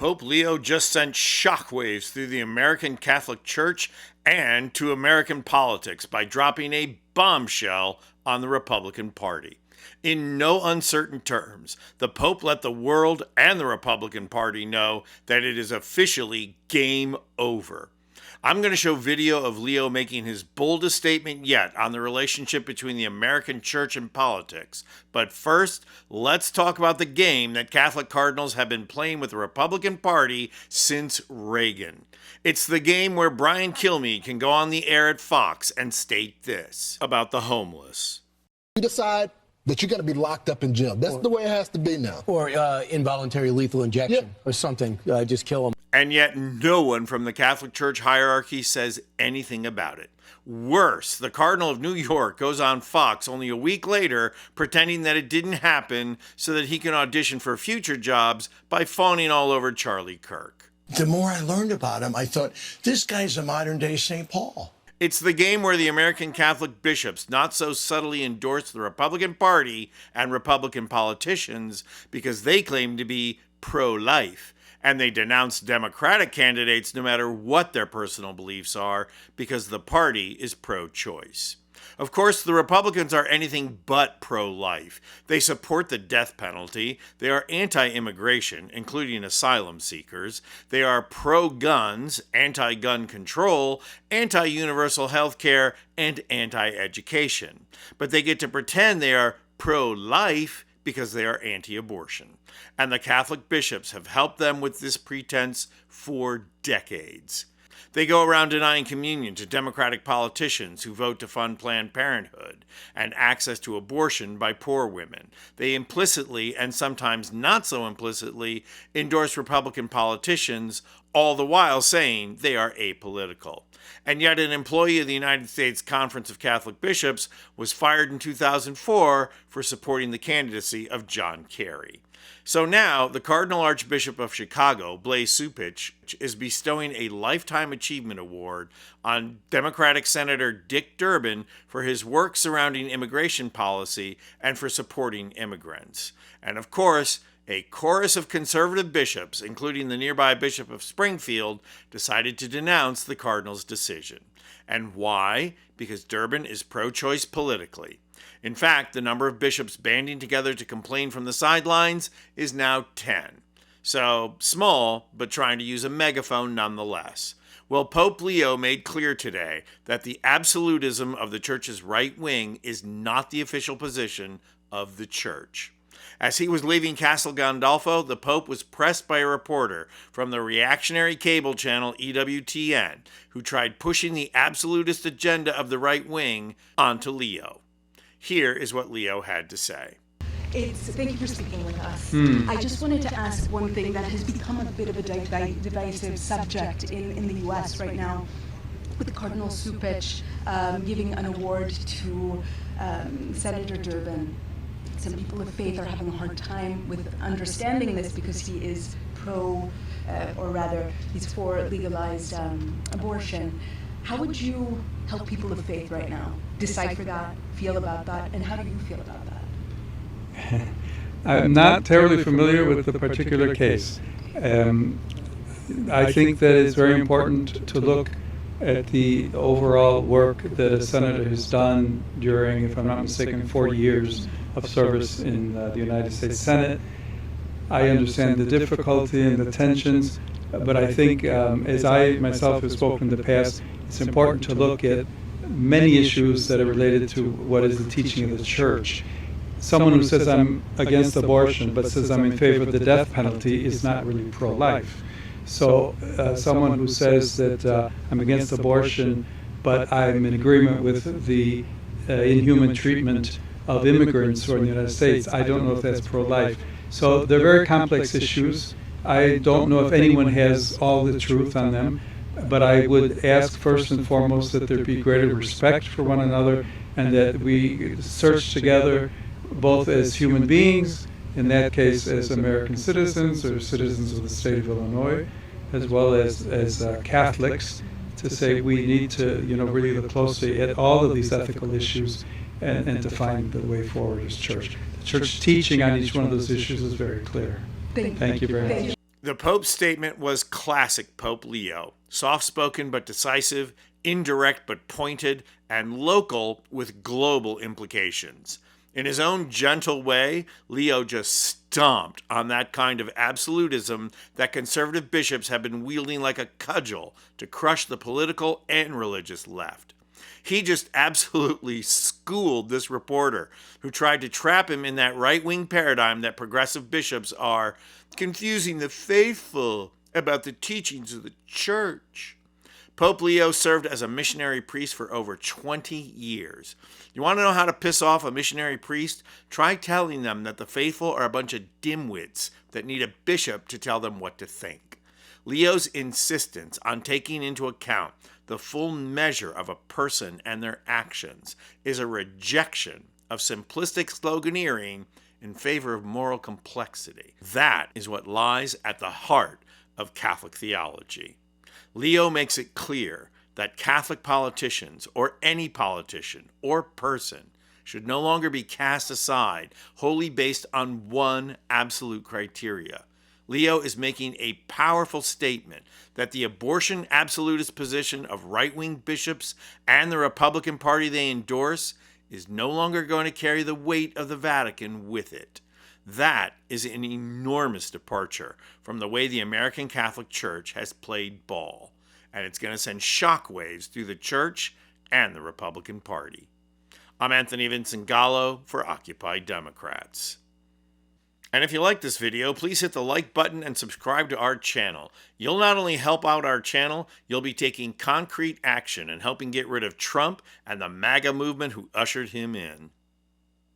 Pope Leo just sent shockwaves through the American Catholic Church and to American politics by dropping a bombshell on the Republican Party. In no uncertain terms, the Pope let the world and the Republican Party know that it is officially game over. I'm going to show video of Leo making his boldest statement yet on the relationship between the American church and politics. But first, let's talk about the game that Catholic cardinals have been playing with the Republican Party since Reagan. It's the game where Brian Kilmeade can go on the air at Fox and state this about the homeless. You decide that you're going to be locked up in jail. That's the way it has to be now. Or involuntary lethal injection or something. Just kill them. And yet no one from the Catholic Church hierarchy says anything about it. Worse, the Cardinal of New York goes on Fox only a week later pretending that it didn't happen so that he can audition for future jobs by fawning all over Charlie Kirk. The more I learned about him, I thought, this guy's a modern-day St. Paul. It's the game where the American Catholic bishops not so subtly endorse the Republican Party and Republican politicians because they claim to be pro-life. And they denounce Democratic candidates no matter what their personal beliefs are because the party is pro-choice. Of course, the Republicans are anything but pro-life. They support the death penalty. They are anti-immigration, including asylum seekers. They are pro-guns, anti-gun control, anti-universal health care, and anti-education. But they get to pretend they are pro-life because they are anti-abortion. And the Catholic bishops have helped them with this pretense for decades. They go around denying communion to Democratic politicians who vote to fund Planned Parenthood and access to abortion by poor women. They implicitly, and sometimes not so implicitly, endorse Republican politicians, all the while saying they are apolitical. And yet an employee of the United States Conference of Catholic Bishops was fired in 2004 for supporting the candidacy of John Kerry. So now, the Cardinal Archbishop of Chicago, Blase Cupich, is bestowing a Lifetime Achievement Award on Democratic Senator Dick Durbin for his work surrounding immigration policy and for supporting immigrants. And of course, a chorus of conservative bishops, including the nearby Bishop of Springfield, decided to denounce the Cardinal's decision. And why? Because Durbin is pro-choice politically. In fact, the number of bishops banding together to complain from the sidelines is now 10. So, small, but trying to use a megaphone nonetheless. Well, Pope Leo made clear today that the absolutism of the church's right wing is not the official position of the church. As he was leaving Castel Gandolfo, the Pope was pressed by a reporter from the reactionary cable channel EWTN, who tried pushing the absolutist agenda of the right wing onto Leo. Here is what Leo had to say. Thank you for speaking with us. I just wanted to ask one thing that has become a bit of a divisive subject in the U.S. right now, with Cardinal Cupich giving an award to Senator Durbin. Some people of faith are having a hard time with understanding this because he is he's for legalized abortion. How would you help people of faith right now decipher that, feel about that, and how do you feel about that? I'm not terribly familiar with the particular case. I think that it's very important to look at the overall work that a senator has done during, if I'm not mistaken, 4 years of service in the United States Senate. I understand the difficulty and the tensions, but I think, as I myself have spoken in the past, it's important to look at many issues that are related to what is the teaching of the church. Someone who says I'm against abortion but says I'm in favor of the death penalty is not really pro-life. So someone who says that I'm against abortion but I'm in agreement with the inhuman treatment of immigrants who are in the United States, I don't know if that's pro-life. So they're very complex issues. I don't know if anyone has all the truth on them, but I would ask first and foremost that there be greater respect for one another and that we search together both as human beings, in that case as American citizens or citizens of the state of Illinois, as well as Catholics, to say we need to really look closely at all of these ethical issues and to find the way forward as church. The church teaching on each one of those issues is very clear. Thank you very much. The Pope's statement was classic Pope Leo, soft-spoken but decisive, indirect but pointed, and local with global implications. In his own gentle way, Leo just stomped on that kind of absolutism that conservative bishops have been wielding like a cudgel to crush the political and religious left. He just absolutely schooled this reporter who tried to trap him in that right-wing paradigm that progressive bishops are confusing the faithful about the teachings of the church. Pope Leo served as a missionary priest for over 20 years. You want to know how to piss off a missionary priest? Try telling them that the faithful are a bunch of dimwits that need a bishop to tell them what to think. Leo's insistence on taking into account the full measure of a person and their actions is a rejection of simplistic sloganeering in favor of moral complexity. That is what lies at the heart of Catholic theology. Leo makes it clear that Catholic politicians, or any politician or person, should no longer be cast aside wholly based on one absolute criteria. Leo is making a powerful statement that the abortion absolutist position of right-wing bishops and the Republican Party they endorse is no longer going to carry the weight of the Vatican with it. That is an enormous departure from the way the American Catholic Church has played ball, and it's going to send shockwaves through the Church and the Republican Party. I'm Anthony Vincent Gallo for Occupy Democrats. And if you like this video, please hit the like button and subscribe to our channel. You'll not only help out our channel, you'll be taking concrete action and helping get rid of Trump and the MAGA movement who ushered him in.